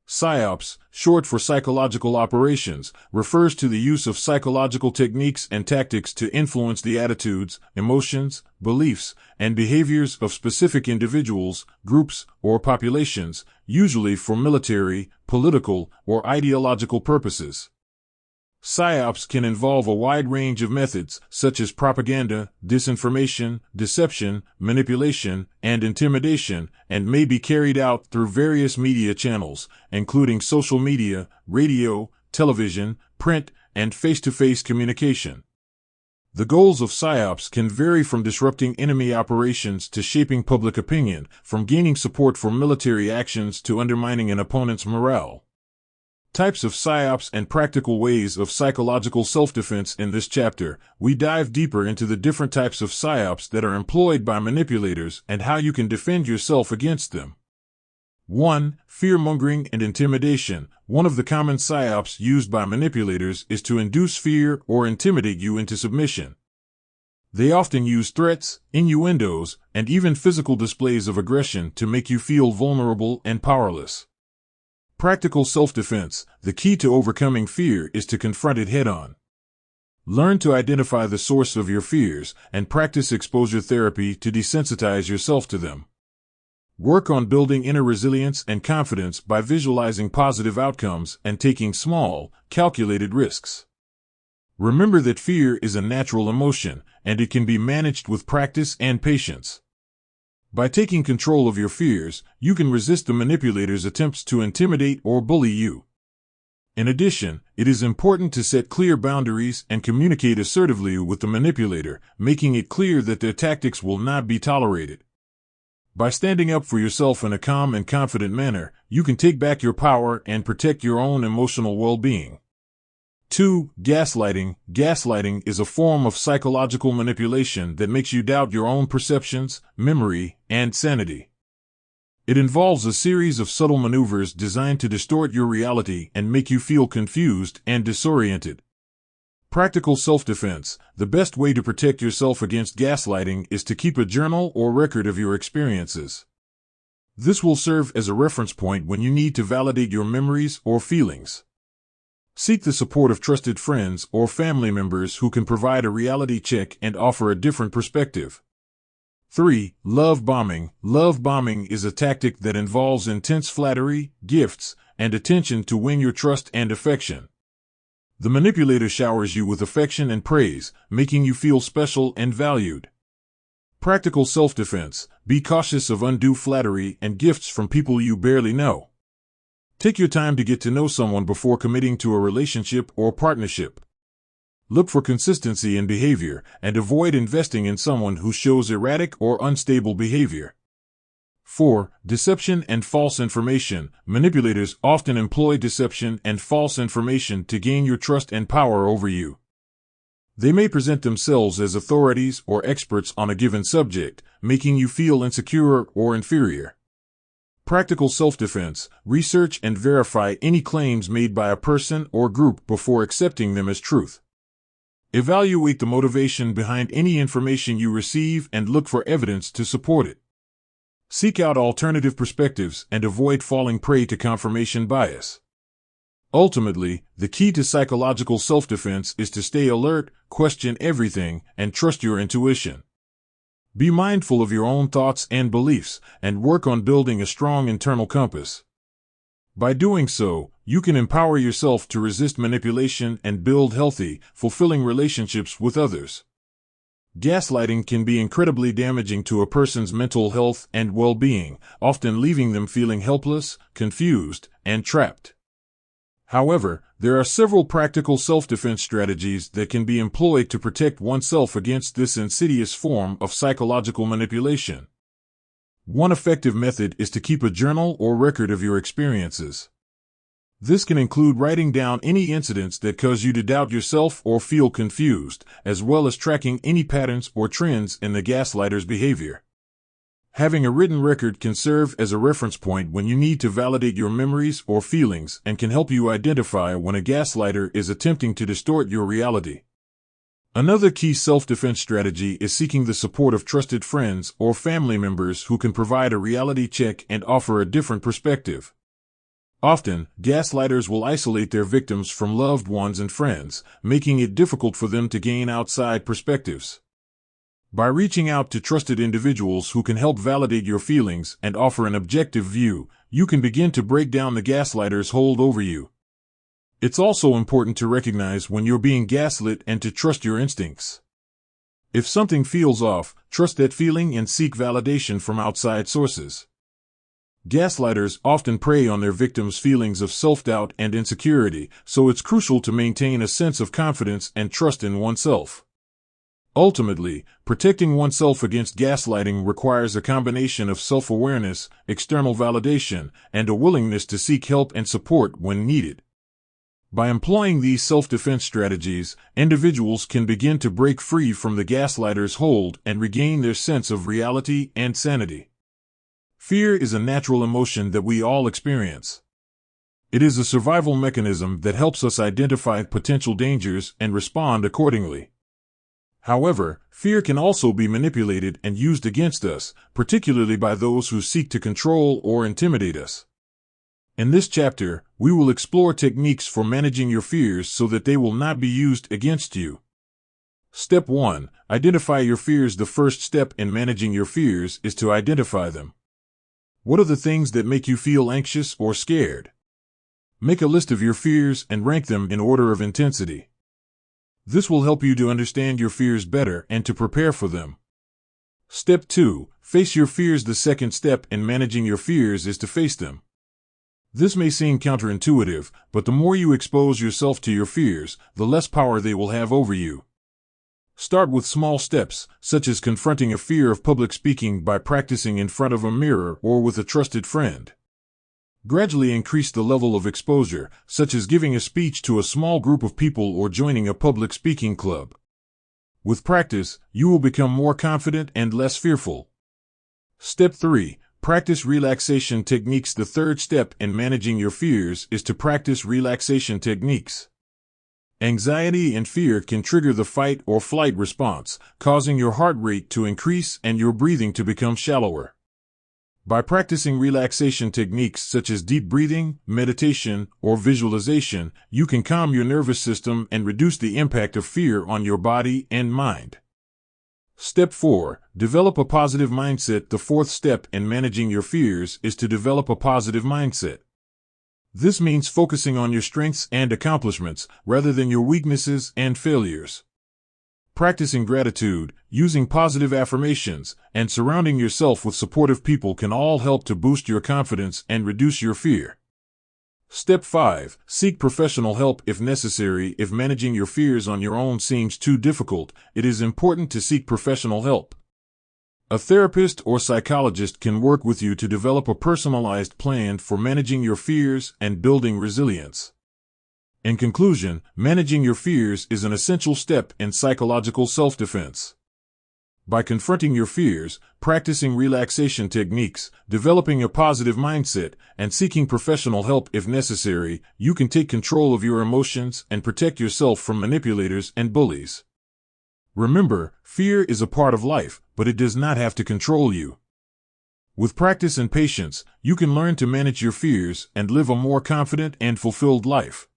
Psyops, short for psychological operations, refers to the use of psychological techniques and tactics to influence the attitudes, emotions, beliefs, and behaviors of specific individuals, groups, or populations, usually for military, political, or ideological purposes. Psyops can involve a wide range of methods, such as propaganda, disinformation, deception, manipulation, and intimidation, and may be carried out through various media channels, including social media, radio, television, print, and face-to-face communication. The goals of Psyops can vary from disrupting enemy operations to shaping public opinion, from gaining support for military actions to undermining an opponent's morale. Types of Psyops and practical ways of psychological self-defense. In this chapter, we dive deeper into the different types of Psyops that are employed by manipulators and how you can defend yourself against them. 1. Fear-mongering and intimidation. One of the common Psyops used by manipulators is to induce fear or intimidate you into submission. They often use threats, innuendos, and even physical displays of aggression to make you feel vulnerable and powerless. Practical self-defense. The key to overcoming fear is to confront it head-on. Learn to identify the source of your fears and practice exposure therapy to desensitize yourself to them. Work on building inner resilience and confidence by visualizing positive outcomes and taking small, calculated risks. Remember that fear is a natural emotion, and it can be managed with practice and patience. By taking control of your fears, you can resist the manipulator's attempts to intimidate or bully you. In addition, it is important to set clear boundaries and communicate assertively with the manipulator, making it clear that their tactics will not be tolerated. By standing up for yourself in a calm and confident manner, you can take back your power and protect your own emotional well-being. 2. Gaslighting. Gaslighting is a form of psychological manipulation that makes you doubt your own perceptions, memory, and sanity. It involves a series of subtle maneuvers designed to distort your reality and make you feel confused and disoriented. Practical self-defense. The best way to protect yourself against gaslighting is to keep a journal or record of your experiences. This will serve as a reference point when you need to validate your memories or feelings. Seek the support of trusted friends or family members who can provide a reality check and offer a different perspective. 3. Love bombing. Love bombing is a tactic that involves intense flattery, gifts, and attention to win your trust and affection. The manipulator showers you with affection and praise, making you feel special and valued. Practical self-defense. Be cautious of undue flattery and gifts from people you barely know. Take your time to get to know someone before committing to a relationship or partnership. Look for consistency in behavior and avoid investing in someone who shows erratic or unstable behavior. 4. Deception and false information. Manipulators often employ deception and false information to gain your trust and power over you. They may present themselves as authorities or experts on a given subject, making you feel insecure or inferior. Practical self-defense. Research and verify any claims made by a person or group before accepting them as truth. Evaluate the motivation behind any information you receive and look for evidence to support it. Seek out alternative perspectives and avoid falling prey to confirmation bias. Ultimately, the key to psychological self-defense is to stay alert, question everything, and trust your intuition. Be mindful of your own thoughts and beliefs, and work on building a strong internal compass. By doing so, you can empower yourself to resist manipulation and build healthy, fulfilling relationships with others. Gaslighting can be incredibly damaging to a person's mental health and well-being, often leaving them feeling helpless, confused, and trapped. However, there are several practical self-defense strategies that can be employed to protect oneself against this insidious form of psychological manipulation. One effective method is to keep a journal or record of your experiences. This can include writing down any incidents that cause you to doubt yourself or feel confused, as well as tracking any patterns or trends in the gaslighter's behavior. Having a written record can serve as a reference point when you need to validate your memories or feelings and can help you identify when a gaslighter is attempting to distort your reality. Another key self-defense strategy is seeking the support of trusted friends or family members who can provide a reality check and offer a different perspective. Often, gaslighters will isolate their victims from loved ones and friends, making it difficult for them to gain outside perspectives. By reaching out to trusted individuals who can help validate your feelings and offer an objective view, you can begin to break down the gaslighter's hold over you. It's also important to recognize when you're being gaslit and to trust your instincts. If something feels off, trust that feeling and seek validation from outside sources. Gaslighters often prey on their victims' feelings of self-doubt and insecurity, so it's crucial to maintain a sense of confidence and trust in oneself. Ultimately, protecting oneself against gaslighting requires a combination of self-awareness, external validation, and a willingness to seek help and support when needed. By employing these self-defense strategies, individuals can begin to break free from the gaslighter's hold and regain their sense of reality and sanity. Fear is a natural emotion that we all experience. It is a survival mechanism that helps us identify potential dangers and respond accordingly. However, fear can also be manipulated and used against us, particularly by those who seek to control or intimidate us. In this chapter, we will explore techniques for managing your fears so that they will not be used against you. Step 1. Identify your fears. The first step in managing your fears is to identify them. What are the things that make you feel anxious or scared? Make a list of your fears and rank them in order of intensity. This will help you to understand your fears better and to prepare for them. Step 2. Face your fears. The second step in managing your fears is to face them. This may seem counterintuitive, but the more you expose yourself to your fears, the less power they will have over you. Start with small steps, such as confronting a fear of public speaking by practicing in front of a mirror or with a trusted friend. Gradually increase the level of exposure, such as giving a speech to a small group of people or joining a public speaking club. With practice, you will become more confident and less fearful. Step 3. Practice relaxation techniques. The third step in managing your fears is to practice relaxation techniques. Anxiety and fear can trigger the fight or flight response, causing your heart rate to increase and your breathing to become shallower. By practicing relaxation techniques such as deep breathing, meditation, or visualization, you can calm your nervous system and reduce the impact of fear on your body and mind. Step 4. Develop a positive mindset. The fourth step in managing your fears is to develop a positive mindset. This means focusing on your strengths and accomplishments rather than your weaknesses and failures. Practicing gratitude, using positive affirmations, and surrounding yourself with supportive people can all help to boost your confidence and reduce your fear. Step 5. Seek professional help if necessary. If managing your fears on your own seems too difficult, it is important to seek professional help. A therapist or psychologist can work with you to develop a personalized plan for managing your fears and building resilience. In conclusion, managing your fears is an essential step in psychological self-defense. By confronting your fears, practicing relaxation techniques, developing a positive mindset, and seeking professional help if necessary, you can take control of your emotions and protect yourself from manipulators and bullies. Remember, fear is a part of life, but it does not have to control you. With practice and patience, you can learn to manage your fears and live a more confident and fulfilled life.